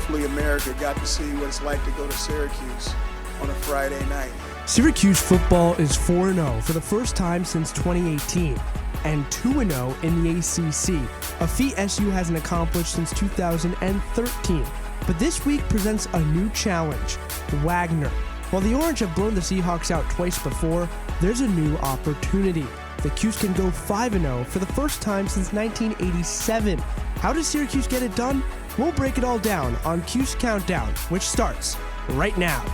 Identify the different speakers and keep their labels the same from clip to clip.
Speaker 1: hopefully America got to see what it's like to go to Syracuse on a Friday night.
Speaker 2: Syracuse football is 4-0 for the first time since 2018 and 2-0 in the ACC, a feat SU hasn't accomplished since 2013. But this week presents a new challenge, Wagner. While the Orange have blown the Seahawks out twice before, there's a new opportunity. The Cuse can go 5-0 for the first time since 1987. How does Syracuse get it done? We'll break it all down on Cuse Countdown, which starts right now.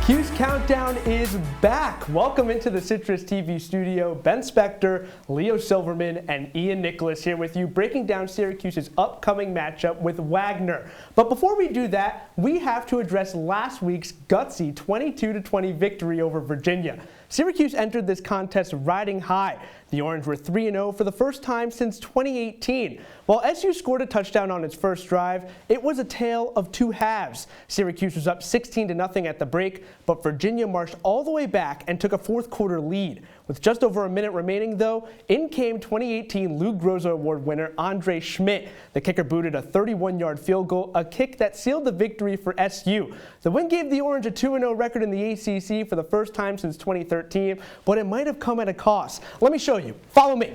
Speaker 2: Cuse Countdown is back. Welcome into the CitrusTV studio. Ben Spector, Leo Silverman, and Ian Nicholas here with you, breaking down Syracuse's upcoming matchup with Wagner. But before we do that, we have to address last week's gutsy 22-20 victory over Virginia. Syracuse entered this contest riding high. The Orange were 3-0 for the first time since 2018. While SU scored a touchdown on its first drive, it was a tale of two halves. Syracuse was up 16-0 at the break, but Virginia marched all the way back and took a fourth quarter lead. With just over a minute remaining, though, in came 2018 Lou Groza Award winner Andre Schmidt. The kicker booted a 31-yard field goal, a kick that sealed the victory for SU. The win gave the Orange a 2-0 record in the ACC for the first time since 2013, but it might have come at a cost. Let me show you. Follow me.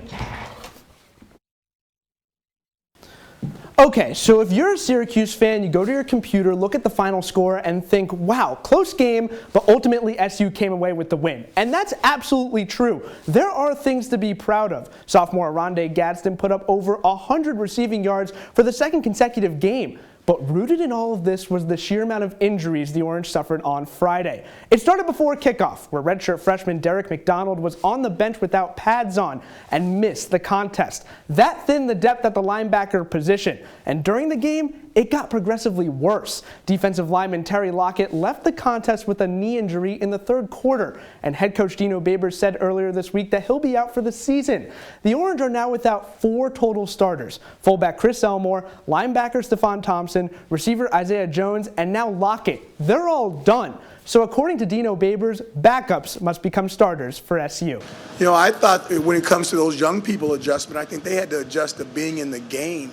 Speaker 2: Okay, so if you're a Syracuse fan, you go to your computer, look at the final score, and think, wow, close game, but ultimately SU came away with the win. And that's absolutely true. There are things to be proud of. Sophomore Rondé Gadsden put up over 100 receiving yards for the second consecutive game. But rooted in all of this was the sheer amount of injuries the Orange suffered on Friday. It started before kickoff, where redshirt freshman Derek McDonald was on the bench without pads on and missed the contest. That thinned the depth at the linebacker position, and during the game, it got progressively worse. Defensive lineman Terry Lockett left the contest with a knee injury in the third quarter, and head coach Dino Babers said earlier this week that he'll be out for the season. The Orange are now without 4 total starters: fullback Chris Elmore, linebacker Stephon Thompson, receiver Isaiah Jones, and now Lockett. They're all done. So according to Dino Babers, backups must become starters for SU.
Speaker 1: You know, I thought when it comes to those young people adjustment, I think they had to adjust to being in the game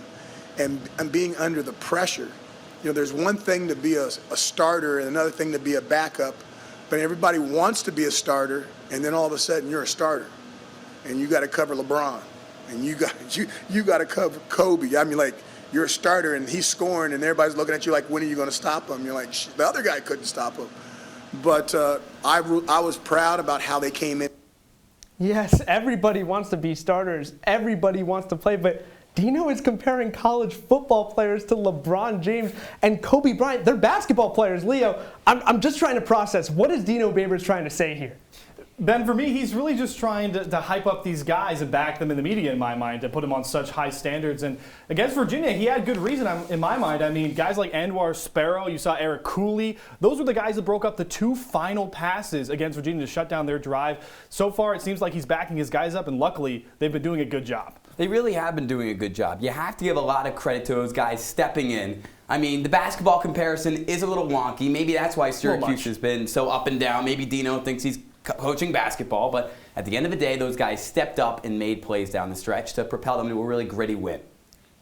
Speaker 1: and being under the pressure. You know, there's one thing to be a starter and another thing to be a backup, but everybody wants to be a starter, and then all of a sudden you're a starter, and you got to cover LeBron, and you got to cover Kobe. I mean, like, you're a starter and he's scoring, and everybody's looking at you like, when are you going to stop him? You're like, the other guy couldn't stop him. But I was proud about how they came in.
Speaker 2: Yes, everybody wants to be starters. Everybody wants to play, but Dino is comparing college football players to LeBron James and Kobe Bryant. They're basketball players. Leo, I'm just trying to process. What is Dino Babers trying to say here?
Speaker 3: Ben, for me, he's really just trying to hype up these guys and back them in the media, in my mind, to put them on such high standards. And against Virginia, he had good reason, in my mind. I mean, guys like Anwar Sparrow, you saw Eric Cooley. Those were the guys that broke up the 2 final passes against Virginia to shut down their drive. So far, it seems like he's backing his guys up, and luckily, they've been doing a good job.
Speaker 4: They really have been doing a good job. You have to give a lot of credit to those guys stepping in. I mean, the basketball comparison is a little wonky. Maybe that's why Syracuse has been so up and down. Maybe Dino thinks he's coaching basketball, but at the end of the day, those guys stepped up and made plays down the stretch to propel them to a really gritty win.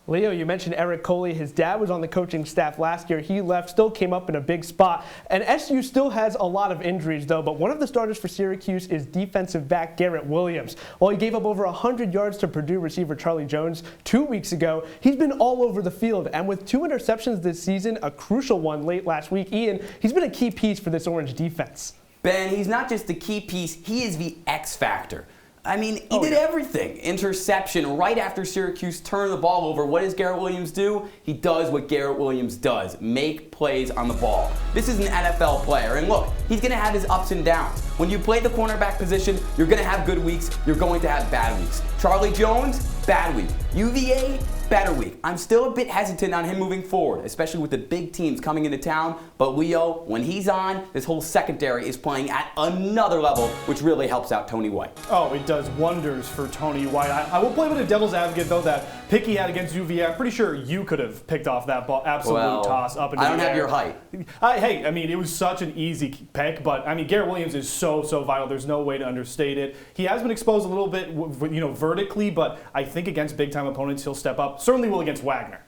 Speaker 2: Leo, you mentioned Eric Coley. His dad was on the coaching staff last year. He left, still came up in a big spot. And SU still has a lot of injuries, though. But one of the starters for Syracuse is defensive back Garrett Williams. While he gave up over 100 yards to Purdue receiver Charlie Jones 2 weeks ago, he's been all over the field. And with 2 interceptions this season, a crucial one late last week, Ian, he's been a key piece for this Orange defense.
Speaker 4: Ben, he's not just the key piece, he is the X factor. I mean, he did everything. Interception right after Syracuse turned the ball over. What does Garrett Williams do? He does what Garrett Williams does, make plays on the ball. This is an NFL player, and look, he's going to have his ups and downs. When you play the cornerback position, you're going to have good weeks, you're going to have bad weeks. Charlie Jones, bad week. UVA, better week. I'm still a bit hesitant on him moving forward, especially with the big teams coming into town. But Leo, when he's on, this whole secondary is playing at another level, which really helps out Tony White.
Speaker 3: Oh, it does wonders for Tony White. I will play with a devil's advocate, though, that pick he had against UVA. I'm pretty sure you could have picked off that ball, absolute toss up into the air.
Speaker 4: I don't have your height.
Speaker 3: Hey, I mean, it was such an easy pick, but I mean, Garrett Williams is so vital. There's no way to understate it. He has been exposed a little bit, vertically, but I think against big-time opponents, he'll step up. Certainly will against Wagner.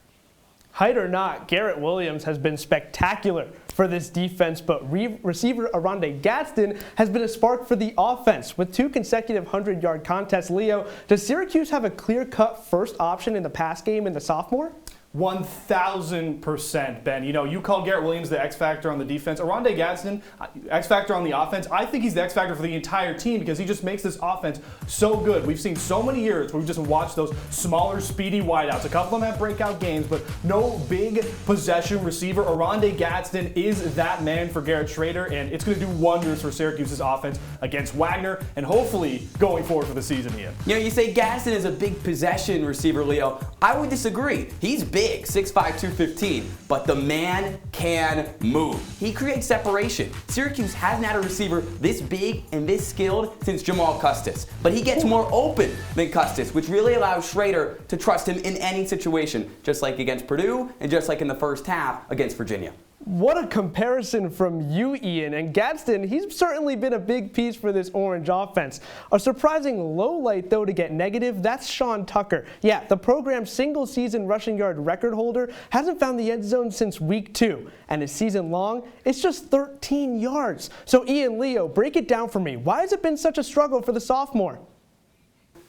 Speaker 2: Height or not, Garrett Williams has been spectacular for this defense, but receiver Oronde Gadsden has been a spark for the offense. With 2 consecutive 100-yard contests, Leo, does Syracuse have a clear-cut first option in the pass game in the sophomore?
Speaker 3: 1,000%, Ben. You call Garrett Williams the X factor on the defense. Oronde Gadsden, X factor on the offense. I think he's the X factor for the entire team because he just makes this offense so good. We've seen so many years where we've just watched those smaller, speedy wideouts. A couple of them have breakout games, but no big possession receiver. Oronde Gadsden is that man for Garrett Schrader, and it's going to do wonders for Syracuse's offense against Wagner and hopefully going forward for the season, Ian.
Speaker 4: You say Gadsden is a big possession receiver, Leo. I would disagree. He's big. 6'5", 215, but the man can move. He creates separation. Syracuse hasn't had a receiver this big and this skilled since Jamal Custis, but he gets more open than Custis, which really allows Schrader to trust him in any situation, just like against Purdue and just like in the first half against Virginia.
Speaker 2: What a comparison from you, Ian. And Gadsden, he's certainly been a big piece for this Orange offense. A surprising low light, though, to get negative, that's Sean Tucker. Yeah, the program's single-season rushing yard record holder hasn't found the end zone since week 2. And his season long, it's just 13 yards. So Ian, Leo, break it down for me. Why has it been such a struggle for the sophomore?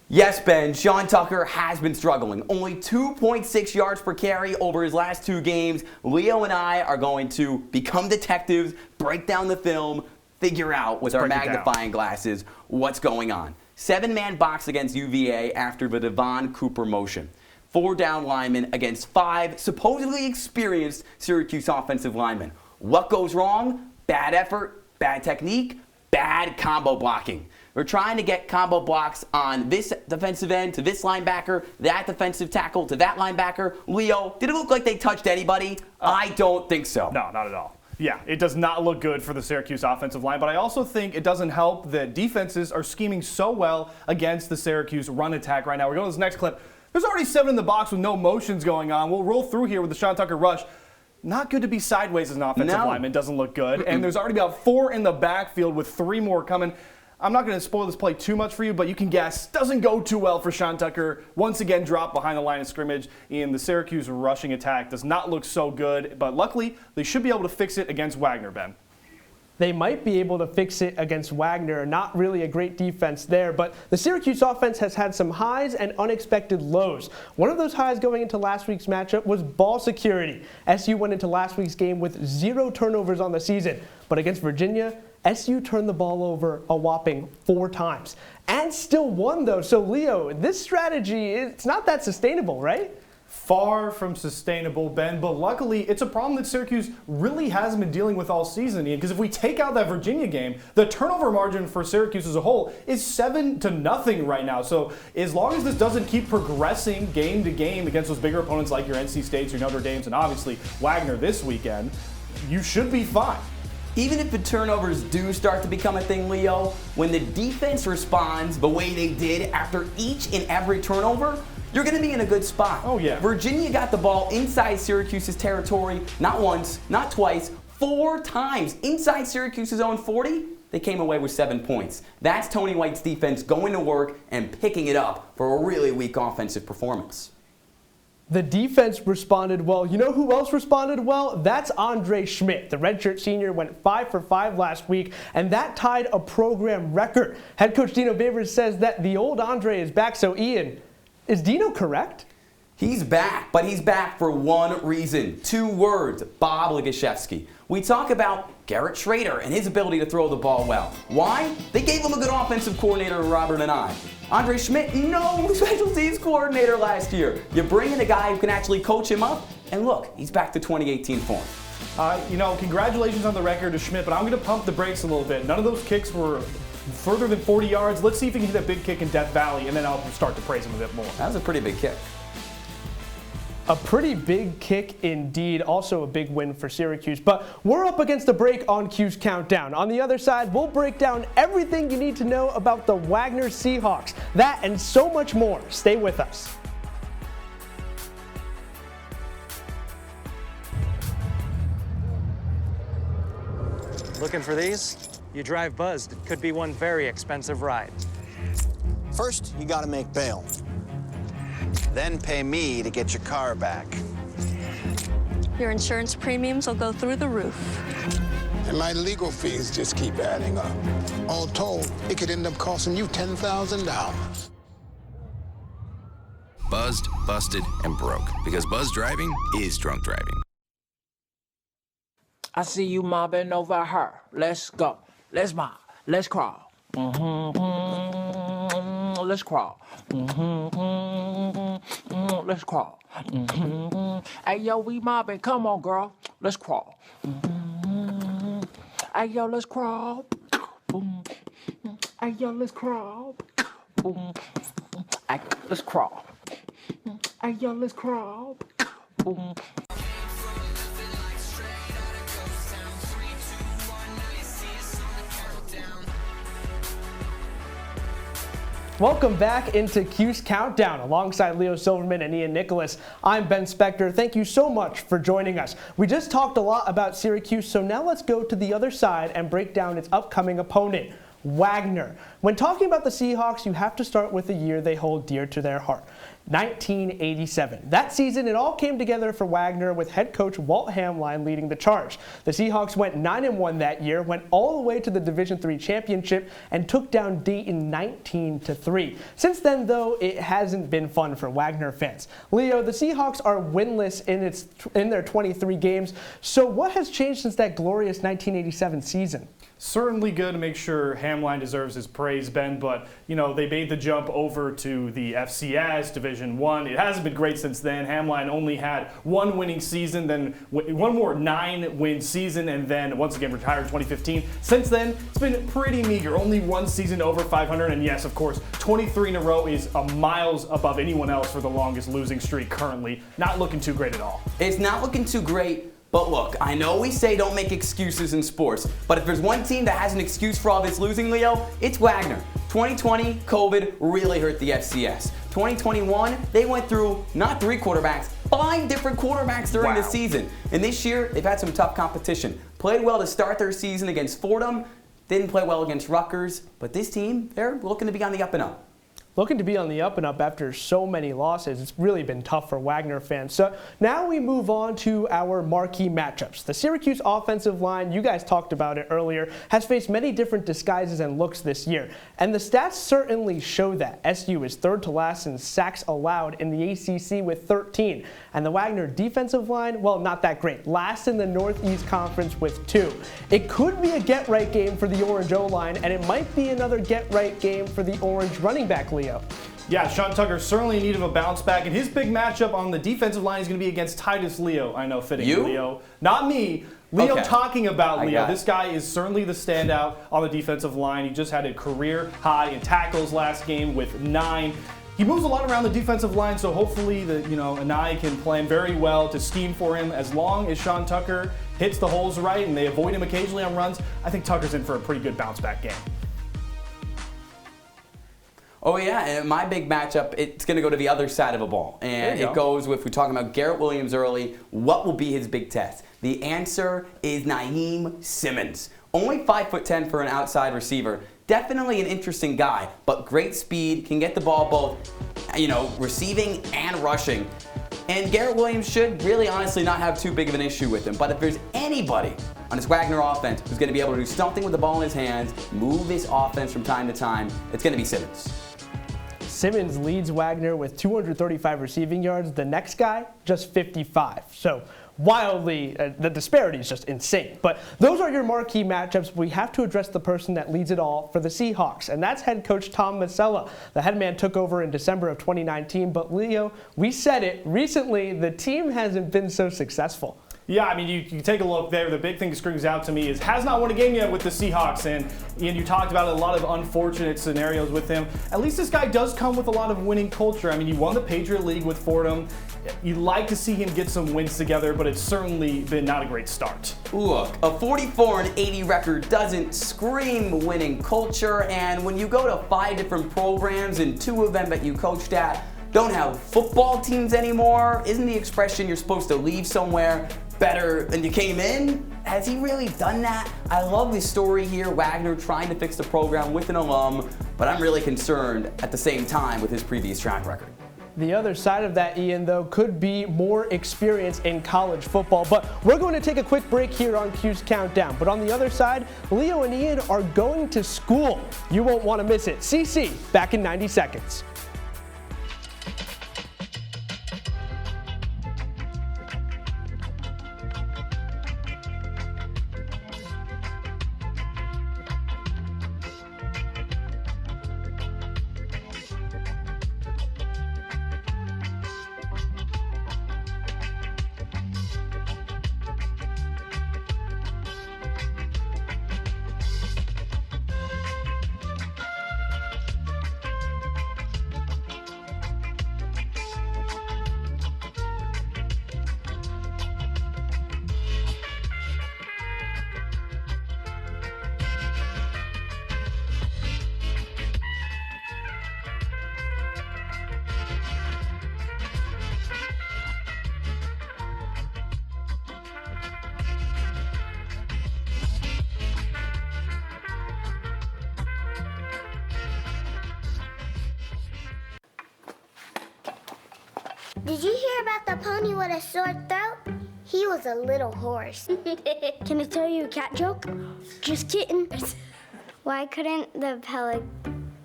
Speaker 4: Yes, Ben, Sean Tucker has been struggling. Only 2.6 yards per carry over his last 2 games. Leo and I are going to become detectives, break down the film, figure out with our magnifying glasses what's going on. 7-man box against UVA after the Devon Cooper motion. 4 down linemen against 5 supposedly experienced Syracuse offensive linemen. What goes wrong? Bad effort, bad technique, bad combo blocking. We're trying to get combo blocks on this defensive end to this linebacker, that defensive tackle to that linebacker. Leo, did it look like they touched anybody? I don't think so.
Speaker 3: No, not at all. Yeah, it does not look good for the Syracuse offensive line, but I also think it doesn't help that defenses are scheming so well against the Syracuse run attack right now. We're going to this next clip. There's already 7 in the box with no motions going on. We'll roll through here with the Sean Tucker rush. Not good to be sideways as an offensive lineman. Doesn't look good. And there's already about 4 in the backfield with 3 more coming. I'm not going to spoil this play too much for you, but you can guess. Doesn't go too well for Sean Tucker. Once again, dropped behind the line of scrimmage. And the Syracuse rushing attack does not look so good. But luckily, they should be able to fix it against Wagner, Ben.
Speaker 2: They might be able to fix it against Wagner. Not really a great defense there, but the Syracuse offense has had some highs and unexpected lows. One of those highs going into last week's matchup was ball security. SU went into last week's game with 0 turnovers on the season, but against Virginia, SU turned the ball over a whopping 4 times and still won, though. So, Leo, this strategy, it's not that sustainable, right?
Speaker 3: Far from sustainable, Ben, but luckily it's a problem that Syracuse really hasn't been dealing with all season, because if we take out that Virginia game, the turnover margin for Syracuse as a whole is 7-0 right now. So as long as this doesn't keep progressing game to game against those bigger opponents like your NC States, your Notre Dames, and obviously Wagner this weekend, you should be fine.
Speaker 4: Even if the turnovers do start to become a thing, Leo, when the defense responds the way they did after each and every turnover, you're going to be in a good spot.
Speaker 3: Oh, yeah.
Speaker 4: Virginia got the ball inside Syracuse's territory not once, not twice, 4 times inside Syracuse's own 40. They came away with 7 points. That's Tony White's defense going to work and picking it up for a really weak offensive performance.
Speaker 2: The defense responded well. You know who else responded well? That's Andre Schmidt. The redshirt senior went 5 for 5 last week, and that tied a program record. Head coach Dino Babers says that the old Andre is back. So, Ian, is Dino correct?
Speaker 4: He's back, but he's back for one reason. 2 words, Bob Legashevsky. We talk about Garrett Schrader and his ability to throw the ball well. Why? They gave him a good offensive coordinator, Robert and I. Andre Schmidt, no special teams coordinator last year. You bring in a guy who can actually coach him up, and look, he's back to 2018 form.
Speaker 3: Congratulations on the record to Schmidt, but I'm going to pump the brakes a little bit. None of those kicks were further than 40 yards. Let's see if he can hit that big kick in Death Valley, and then I'll start to praise him a bit more.
Speaker 4: That was a pretty big kick.
Speaker 2: A pretty big kick indeed, also a big win for Syracuse. But we're up against the break on Cuse Countdown. On the other side, we'll break down everything you need to know about the Wagner Seahawks. That and so much more. Stay with us.
Speaker 5: Looking for these? You drive buzzed. It could be one very expensive ride.
Speaker 6: First, you gotta make bail. Then pay me to get your car back.
Speaker 7: Your insurance premiums will go through the roof.
Speaker 8: And my legal fees just keep adding up. All told, it could end up costing you $10,000.
Speaker 9: Buzzed, busted, and broke. Because buzz driving is drunk driving.
Speaker 10: I see you mobbing over her. Let's go. Let's mob. Let's crawl. Let's crawl. Let's crawl. Hey, yo, we mobbing. Come on, girl. Let's crawl. Hey, yo, let's crawl. Hey, yo, let's crawl. Hey, let's crawl. Hey, yo, let's crawl.
Speaker 2: Welcome back into Cuse Countdown alongside Leo Silverman and Ian Nicholas. I'm Ben Spector. Thank you so much for joining us. We just talked a lot about Syracuse, so now let's go to the other side and break down its upcoming opponent, Wagner. When talking about the Seahawks, you have to start with a year they hold dear to their heart. 1987. That season, it all came together for Wagner with head coach Walt Hamline leading the charge. The Seahawks went 9-1 that year, went all the way to the Division III championship, and took down Dayton 19-3. Since then, though, it hasn't been fun for Wagner fans. Leo, the Seahawks are winless in their 23 games. So what has changed since that glorious 1987 season?
Speaker 3: Certainly good to make sure Hamline deserves his praise, Ben, but, you know, they made the jump over to the FCS, Division I. It hasn't been great since then. Hamline only had one winning season, then one more 9-win season, and then once again retired in 2015. Since then, it's been pretty meager. Only one season over 500, and yes, of course, 23 in a row is miles above anyone else for the longest losing streak currently. Not looking too great at all.
Speaker 4: It's not looking too great. But look, I know we say don't make excuses in sports, but if there's one team that has an excuse for all this losing, Leo, it's Wagner. 2020, COVID really hurt the FCS. 2021, they went through not 3 quarterbacks, 5 different quarterbacks during the season. And this year, they've had some tough competition. Played well to start their season against Fordham, didn't play well against Rutgers, but this team, they're looking to be on the up and up.
Speaker 2: Looking to be on the up and up after so many losses. It's really been tough for Wagner fans. So now we move on to our marquee matchups. The Syracuse offensive line, you guys talked about it earlier, has faced many different disguises and looks this year. And the stats certainly show that. SU is third to last in sacks allowed in the ACC with 13. And the Wagner defensive line, well, not that great. Last in the Northeast Conference with 2. It could be a get-right game for the Orange O-line, and it might be another get-right game for the Orange running back Leo.
Speaker 3: Yeah, Sean Tucker certainly in need of a bounce back, and his big matchup on the defensive line is going to be against Titus Leo. I know, fitting.
Speaker 4: You?
Speaker 3: Leo. Not me. Leo
Speaker 4: Okay.
Speaker 3: talking about Leo. This guy is certainly the standout on the defensive line. He just had a career high in tackles last game with 9. He moves a lot around the defensive line, so hopefully Anai can plan very well to scheme for him. As long as Sean Tucker hits the holes right and they avoid him occasionally on runs, I think Tucker's in for a pretty good bounce back game.
Speaker 4: Oh yeah, and my big matchup, it's going to go to the other side of a ball. And it goes with, we're talking about Garrett Williams early, what will be his big test? The answer is Naeem Simmons. Only 5'10" for an outside receiver. Definitely an interesting guy, but great speed, can get the ball both, receiving and rushing. And Garrett Williams should really honestly not have too big of an issue with him. But if there's anybody on this Wagner offense who's going to be able to do something with the ball in his hands, move his offense from time to time, it's going to be Simmons.
Speaker 2: Simmons leads Wagner with 235 receiving yards. The next guy, just 55. So wildly, the disparity is just insane. But those are your marquee matchups. We have to address the person that leads it all for the Seahawks, and that's head coach Tom Masella. The head man took over in December of 2019, but Leo, we said it, recently the team hasn't been so successful.
Speaker 3: Yeah, I mean, you take a look there. The big thing that screams out to me is has not won a game yet with the Seahawks. And Ian, you talked about a lot of unfortunate scenarios with him. At least this guy does come with a lot of winning culture. I mean, you won the Patriot League with Fordham. You'd like to see him get some wins together, but it's certainly been not a great start.
Speaker 4: Look, a 44-80 record doesn't scream winning culture. And when you go to 5 different programs and 2 of them that you coached at don't have football teams anymore, isn't the expression you're supposed to leave somewhere better than you came in? Has he really done that? I love this story here, Wagner trying to fix the program with an alum, but I'm really concerned at the same time with his previous track record.
Speaker 2: The other side of that, Ian, though, could be more experience in college football. But we're going to take a quick break here on Cuse Countdown. But on the other side, Leo and Ian are going to school. You won't want to miss it. CC, back in 90 seconds.
Speaker 11: Did you hear about the pony with a sore throat? He was a little horse. Can I tell you a cat joke? Just kidding. Why couldn't the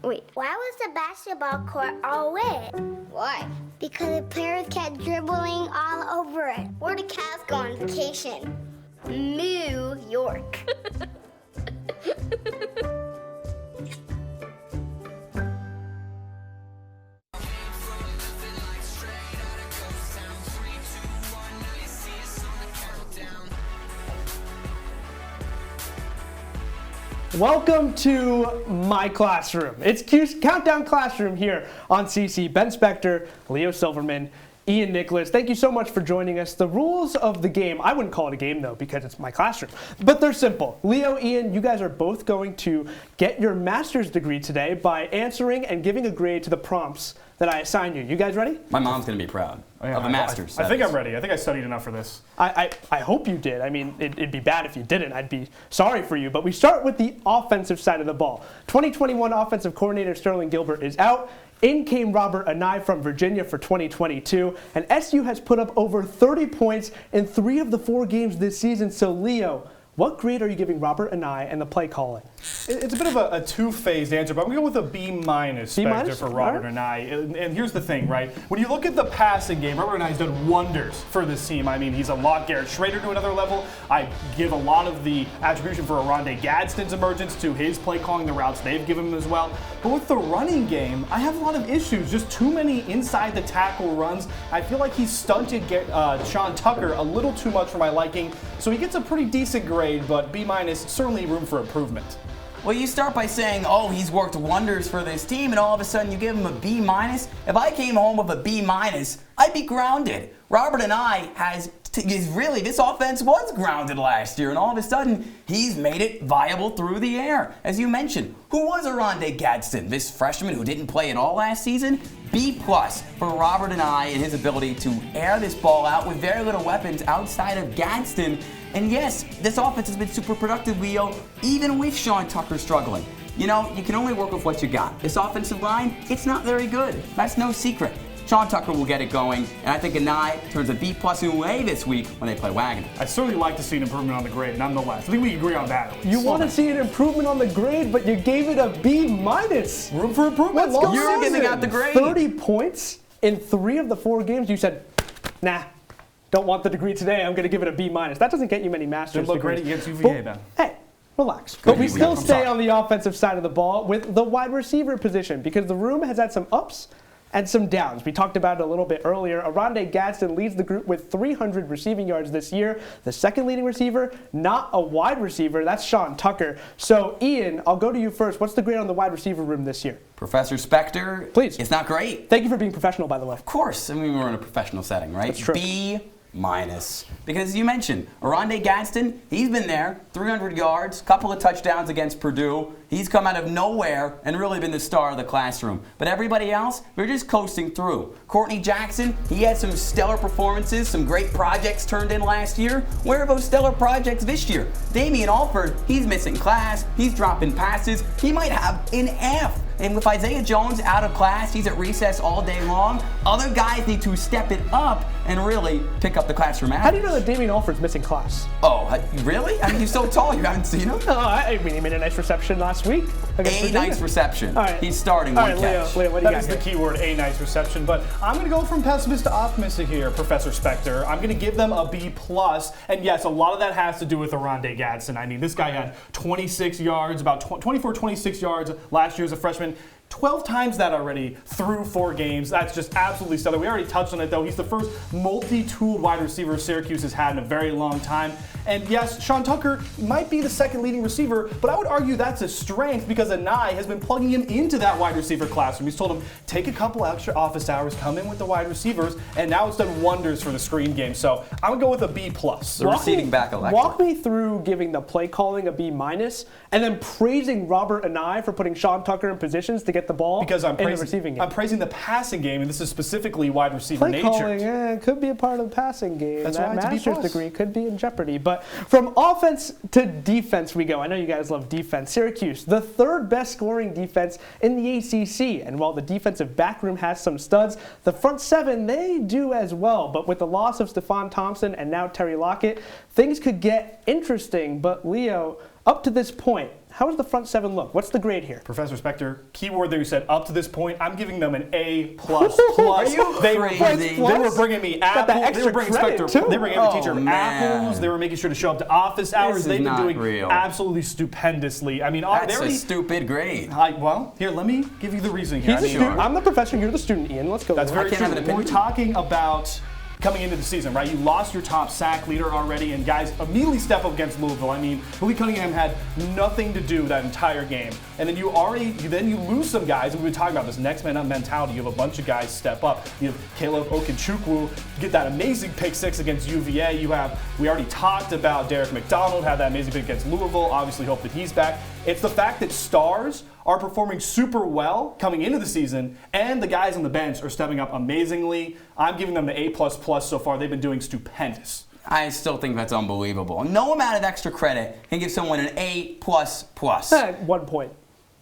Speaker 11: Why was the basketball court all wet? Why? Because the players kept dribbling all over it. Where did cats go on vacation? New York.
Speaker 2: Welcome to my classroom. It's Cuse Countdown Classroom here on CC. Ben Spector, Leo Silverman, Ian Nicholas, thank you so much for joining us. The rules of the game, I wouldn't call it a game though because it's my classroom, but they're simple. Leo, Ian, you guys are both going to get your master's degree today by answering and giving a grade to the prompts that I assign you. You guys ready?
Speaker 4: My mom's going to be proud of a master's.
Speaker 3: I think I'm ready. I think I studied enough for this.
Speaker 2: I hope you did. I mean, it'd be bad if you didn't. I'd be sorry for you. But we start with the offensive side of the ball. 2021 offensive coordinator Sterling Gilbert is out. In came Robert Anae from Virginia for 2022. And SU has put up over 30 points in 3 of the 4 games this season. So, Leo, what grade are you giving Robert Anae and the play calling?
Speaker 3: It's a bit of a two-phased answer, but I'm going to go with a B- Spector for Robert Anae. And here's the thing, right? When you look at the passing game, Robert Anae's done wonders for this team. I mean, he's unlocked Garrett Schrader to another level. I give a lot of the attribution for Oronde Gadsden's emergence to his play calling, the routes they've given him as well. But with the running game, I have a lot of issues. Just too many inside the tackle runs. I feel like he's stunted Sean Tucker a little too much for my liking. So he gets a pretty decent grade, but B-, certainly room for improvement.
Speaker 4: Well, you start by saying, oh, he's worked wonders for this team, and all of a sudden you give him a B-. If I came home with a B-, I'd be grounded. Robert Anae this offense was grounded last year, and all of a sudden he's made it viable through the air. As you mentioned, who was Oronde Gadsden? This freshman who didn't play at all last season? B+ for Robert Anae and his ability to air this ball out with very little weapons outside of Gadsden. And yes, this offense has been super productive, Leo, even with Sean Tucker struggling. You know, you can only work with what you got. This offensive line, it's not very good. That's no secret. Sean Tucker will get it going, and I think Anae turns a B+ away this week when they play Wagner.
Speaker 3: I'd certainly like to see an improvement on the grade, nonetheless. I think we agree on that.
Speaker 2: You want to see an improvement on the grade, but you gave it a B-.
Speaker 3: Room for improvement.
Speaker 4: You're giving out the grade.
Speaker 2: 30 points in 3 of the 4 games. You said, nah, don't want the degree today. I'm going to give it a B-. That doesn't get you many master's
Speaker 3: Good
Speaker 2: degrees.
Speaker 3: Look great against UVA, Ben.
Speaker 2: Hey, relax. But we still stay on the offensive side of the ball with the wide receiver position because the room has had some ups and some downs. We talked about it a little bit earlier. Oronde Gadsden leads the group with 300 receiving yards this year. The second leading receiver, not a wide receiver, that's Sean Tucker. So Ian, I'll go to you first. What's the grade on the wide receiver room this year?
Speaker 4: Professor Spector,
Speaker 2: please.
Speaker 4: It's not great.
Speaker 2: Thank you for being professional, by the way.
Speaker 4: Of course. I mean, we're in a professional setting, right?
Speaker 2: That's true.
Speaker 4: B-. Because as you mentioned, Oronde Gadsden, he's been there, 300 yards, couple of touchdowns against Purdue. He's come out of nowhere and really been the star of the classroom. But everybody else, we're just coasting through. Courtney Jackson, he had some stellar performances, some great projects turned in last year. Where are those stellar projects this year? Damian Alford, he's missing class, he's dropping passes, he might have an F. And with Isaiah Jones out of class, he's at recess all day long. Other guys need to step it up and really pick up the classroom average.
Speaker 2: How do you know that Damian Alford's missing class?
Speaker 4: Oh, really? I mean, he's so tall, you haven't seen him?
Speaker 2: No, I mean, he made a nice reception last week.
Speaker 4: A nice reception.
Speaker 2: All right.
Speaker 4: He's starting one catch.
Speaker 2: Leo, what do you
Speaker 3: That
Speaker 2: got
Speaker 3: is
Speaker 2: here?
Speaker 3: the key word, a nice reception. But I'm going to go from pessimist to optimistic here, Professor Spector. I'm going to give them a B+. And yes, a lot of that has to do with Oronde Gadsden. I mean, this guy had 26 yards, about 24, 26 yards last year as a freshman. 12 times that already through 4 games. That's just absolutely stellar. We already touched on it, though. He's the first multi-tooled wide receiver Syracuse has had in a very long time. And yes, Sean Tucker might be the second leading receiver, but I would argue that's a strength because Anai has been plugging him into that wide receiver classroom. He's told him, take a couple extra office hours, come in with the wide receivers, and now it's done wonders for the screen game. So I would go with a B+.
Speaker 4: The receiving back electric.
Speaker 2: Walk me through giving the play calling a B- and then praising Robert Anai for putting Sean Tucker in positions to get the ball
Speaker 3: because
Speaker 2: in the receiving game.
Speaker 3: I'm praising the passing game, and this is specifically wide receiver
Speaker 2: play
Speaker 3: nature.
Speaker 2: calling could be a part of the passing game.
Speaker 3: That's
Speaker 2: that
Speaker 3: why it's a B+.
Speaker 2: master's degree could be in jeopardy. But from offense to defense we go. I know you guys love defense. Syracuse, the third best scoring defense in the ACC. And while the defensive back room has some studs, the front seven, they do as well. But with the loss of Stephon Thompson and now Terry Lockett, things could get interesting. But Leo, up to this point, how does the front seven look? What's the grade here?
Speaker 3: Professor Spector, keyword there you said, up to this point, I'm giving them an A++.
Speaker 4: Are you
Speaker 3: They
Speaker 4: crazy?
Speaker 3: were bringing me
Speaker 2: Got that
Speaker 3: apples. They
Speaker 2: extra
Speaker 3: were bringing
Speaker 2: credit,
Speaker 3: Spector.
Speaker 2: too.
Speaker 3: They were bringing every teacher
Speaker 4: man.
Speaker 3: apples. They were making sure to show up to office hours.
Speaker 4: This is
Speaker 3: They've been
Speaker 4: not
Speaker 3: doing
Speaker 4: real.
Speaker 3: absolutely stupendously. I mean,
Speaker 4: That's
Speaker 3: they already,
Speaker 4: a stupid grade.
Speaker 3: well, here, let me give you the reasoning here.
Speaker 2: He's the student. I'm the professor, you're the student, Ian. Let's go.
Speaker 3: That's very
Speaker 4: can't
Speaker 3: true.
Speaker 4: have an opinion.
Speaker 3: We're talking about coming into the season, right? You lost your top sack leader already, and guys immediately step up against Louisville. I mean, Willie Cunningham had nothing to do that entire game. And then you lose some guys, and we've been talking about this next man up mentality. You have a bunch of guys step up. You have Caleb Okechukwu get that amazing pick 6 against UVA. We already talked about Derek McDonald, had that amazing pick against Louisville. Obviously hope that he's back. It's the fact that stars are performing super well coming into the season, and the guys on the bench are stepping up amazingly. I'm giving them the A++ so far. They've been doing stupendous.
Speaker 4: I still think that's unbelievable. No amount of extra credit can give someone an A++.
Speaker 2: 1 point.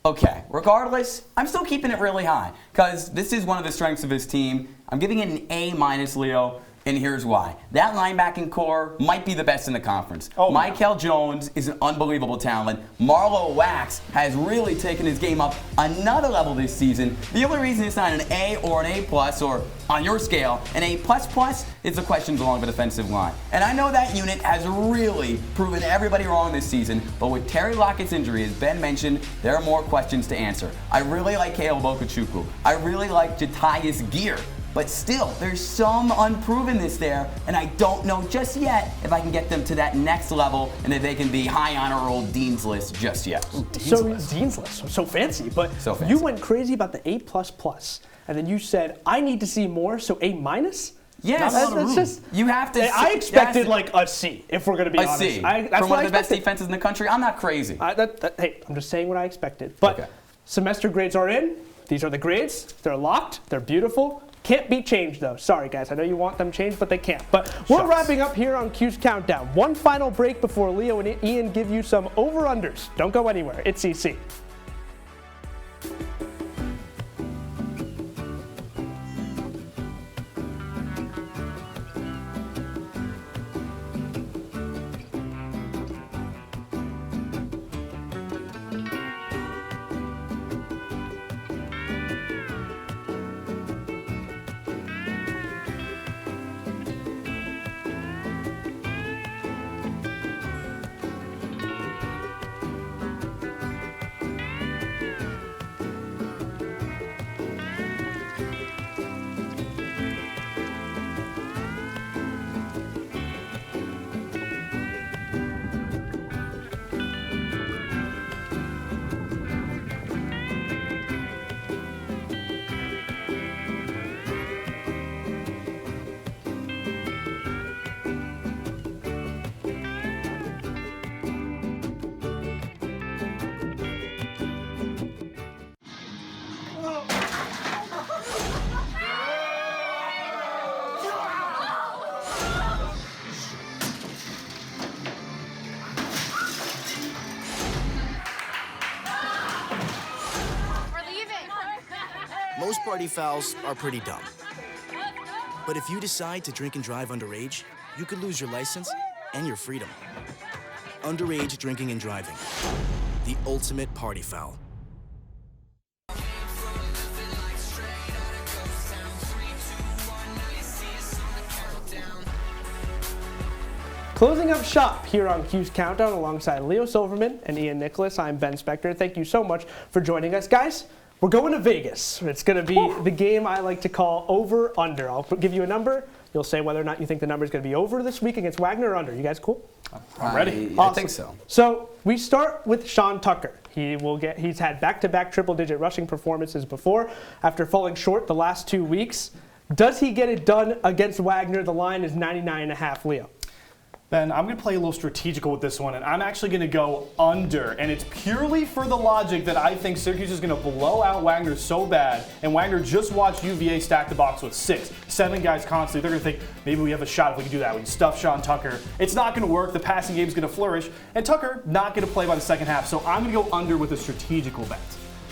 Speaker 4: Okay, regardless, I'm still keeping it really high because this is one of the strengths of his team. I'm giving it an A-, Leo, and here's why. That linebacking core might be the best in the conference. Michael Jones is an unbelievable talent. Marlo Wax has really taken his game up another level this season. The only reason it's not an A or an A+, or on your scale, an A++ is the questions along the defensive line. And I know that unit has really proven everybody wrong this season, but with Terry Lockett's injury, as Ben mentioned, there are more questions to answer. I really like Caleb Okechukwu. I really like Jatius Gear. But still, there's some unprovenness there, and I don't know just yet if I can get them to that next level and if they can be high honor roll Dean's List just yet.
Speaker 2: Dean's List, so fancy. But
Speaker 4: so fancy.
Speaker 2: You went crazy about the A++, and then you said, I need to see more, so A-?
Speaker 4: Yes,
Speaker 2: that's just,
Speaker 4: you have to.
Speaker 2: I expected like a C, if we're going to be honest.
Speaker 4: A C.
Speaker 2: That's
Speaker 4: from one of the best defenses in the country. I'm not crazy.
Speaker 2: Hey, I'm just saying what I expected. But semester grades are in. These are the grades. They're locked. They're beautiful. Can't be changed, though. Sorry, guys. I know you want them changed, but they can't. But we're wrapping up here on Cuse Countdown. One final break before Leo and Ian give you some over-unders. Don't go anywhere. It's CC.
Speaker 12: Most party fouls are pretty dumb. But if you decide to drink and drive underage, you could lose your license and your freedom. Underage drinking and driving. The ultimate party foul.
Speaker 2: Closing up shop here on Cuse Countdown alongside Leo Silverman and Ian Nicholas. I'm Ben Spector. Thank you so much for joining us. Guys, we're going to Vegas. It's going to be the game I like to call over-under. I'll give you a number. You'll say whether or not you think the number is going to be over this week against Wagner or under. You guys cool?
Speaker 4: I'm ready.
Speaker 2: Awesome.
Speaker 4: I think so.
Speaker 2: So we start with Sean Tucker. He's had back-to-back triple-digit rushing performances before after falling short the last 2 weeks. Does he get it done against Wagner? The line is 99.5, Leo.
Speaker 3: Ben, I'm going to play a little strategical with this one, and I'm actually going to go under. And it's purely for the logic that I think Syracuse is going to blow out Wagner so bad, and Wagner just watched UVA stack the box with 6, 7 guys constantly. They're going to think, maybe we have a shot if we can do that. We can stuff Sean Tucker. It's not going to work. The passing game is going to flourish, and Tucker not going to play by the second half. So I'm going to go under with a strategical bet.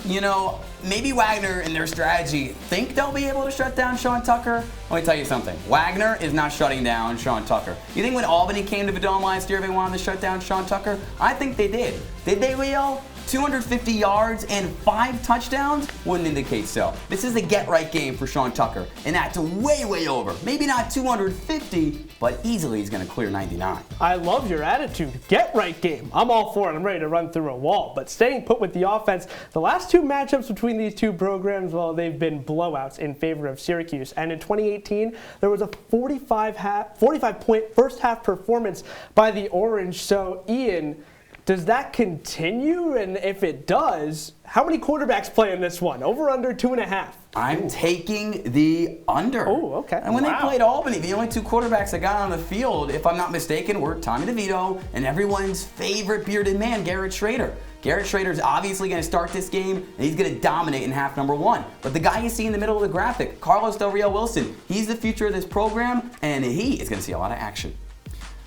Speaker 4: You know, maybe Wagner and their strategy think they'll be able to shut down Sean Tucker. Let me tell you something. Wagner is not shutting down Sean Tucker. You think when Albany came to the Dome last year, they wanted to shut down Sean Tucker? I think they did. Did they, Leo? 250 yards and 5 touchdowns wouldn't indicate so. This is a get-right game for Sean Tucker, and that's way, way over. Maybe not 250, but easily he's going to clear 99.
Speaker 2: I love your attitude. Get-right game. I'm all for it. I'm ready to run through a wall. But staying put with the offense, the last 2 matchups between these 2 programs, well, they've been blowouts in favor of Syracuse. And in 2018, there was a 45-point first-half performance by the Orange. So, Ian, does that continue? And if it does, how many quarterbacks play in this one? Over, under, 2.5?
Speaker 4: I'm taking the under.
Speaker 2: Oh, okay.
Speaker 4: And when they played Albany, the only 2 quarterbacks that got on the field, if I'm not mistaken, were Tommy DeVito and everyone's favorite bearded man, Garrett Schrader. Garrett Schrader's obviously going to start this game, and he's going to dominate in half number 1. But the guy you see in the middle of the graphic, Carlos Del Rio Wilson, he's the future of this program, and he is going to see a lot of action.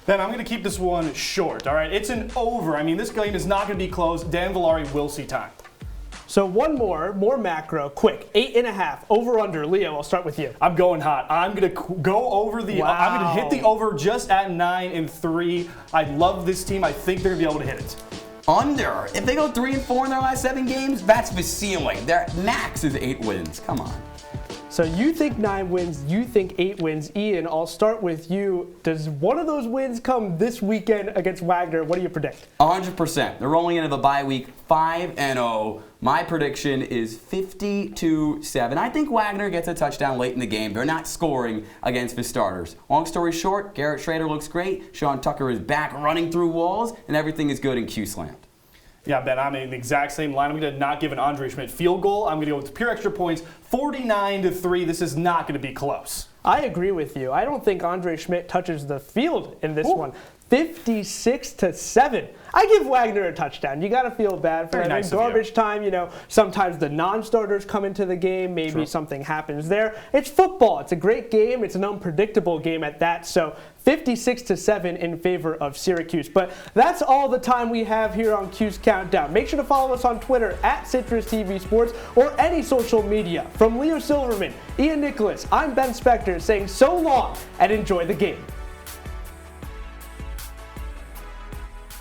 Speaker 3: Then I'm going to keep this one short, all right? It's an over. I mean, this game is not going to be close. Dan Villari will see time.
Speaker 2: So one more macro, quick, 8.5, over, under. Leo, I'll start with you.
Speaker 3: I'm going hot. I'm going to go over the,
Speaker 2: Wow.
Speaker 3: I'm going to hit the over just at 9-3. I love this team. I think they're going to be able to hit it.
Speaker 4: Under. If they go 3-4 in their last 7 games, that's the ceiling. Their max is 8 wins. Come on.
Speaker 2: So you think 9 wins, you think 8 wins. Ian, I'll start with you. Does one of those wins come this weekend against Wagner? What do you predict?
Speaker 4: 100%. They're rolling into the bye week 5-0. My prediction is 50-7. I think Wagner gets a touchdown late in the game. They're not scoring against the starters. Long story short, Garrett Schrader looks great. Sean Tucker is back running through walls, and everything is good in Cuse land.
Speaker 3: Yeah, Ben, I'm in the exact same line. I'm going to not give an Andre Schmidt field goal. I'm going to go with pure extra points, 49-3. This is not going to be close.
Speaker 2: I agree with you. I don't think Andre Schmidt touches the field in this one. 56-7. I give Wagner a touchdown. You got to feel bad for that.
Speaker 3: Nice
Speaker 2: in garbage time, you know, sometimes the non-starters come into the game. Maybe something happens there. It's football. It's a great game. It's an unpredictable game at that. So 56-7 in favor of Syracuse. But that's all the time we have here on Cuse Countdown. Make sure to follow us on Twitter at CitrusTV Sports or any social media. From Leo Silverman, Ian Nicholas, I'm Ben Spector saying so long and enjoy the game.